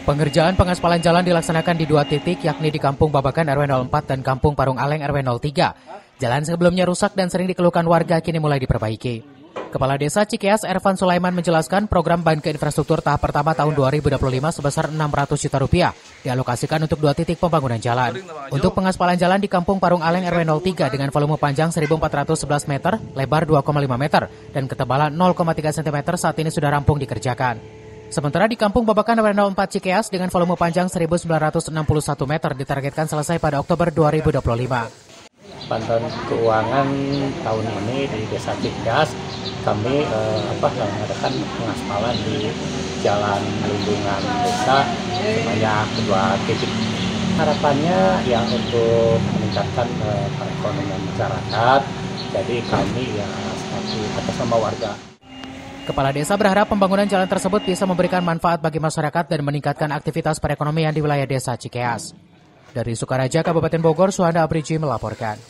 Pengerjaan pengaspalan jalan dilaksanakan di 2 titik, yakni di Kampung Babakan RW 04 dan Kampung Parung Aleng RW 03. Jalan sebelumnya rusak dan sering dikeluhkan warga kini mulai diperbaiki. Kepala Desa Cikeas Ervan Sulaiman menjelaskan program Banke Infrastruktur tahap pertama tahun 2025 sebesar Rp600 juta dialokasikan untuk 2 titik pembangunan jalan. Untuk pengaspalan jalan di Kampung Parung Aleng RW 03 dengan volume panjang 1.411 meter, lebar 2,5 meter, dan ketebalan 0,3 cm saat ini sudah rampung dikerjakan. Sementara di Kampung Babakan RW 04 Cikeas dengan volume panjang 1.961 meter ditargetkan selesai pada Oktober 2025. Bantuan keuangan tahun ini di Desa Cikeas kami mengadakan pengaspalan di jalan lingkungan desa sebanyak 2 titik. Harapannya ya untuk meningkatkan perekonomian masyarakat. Jadi kami ya atas nama warga. Kepala desa berharap pembangunan jalan tersebut bisa memberikan manfaat bagi masyarakat dan meningkatkan aktivitas perekonomian di wilayah Desa Cikeas. Dari Sukaraja, Kabupaten Bogor, Suhanda Abriji melaporkan.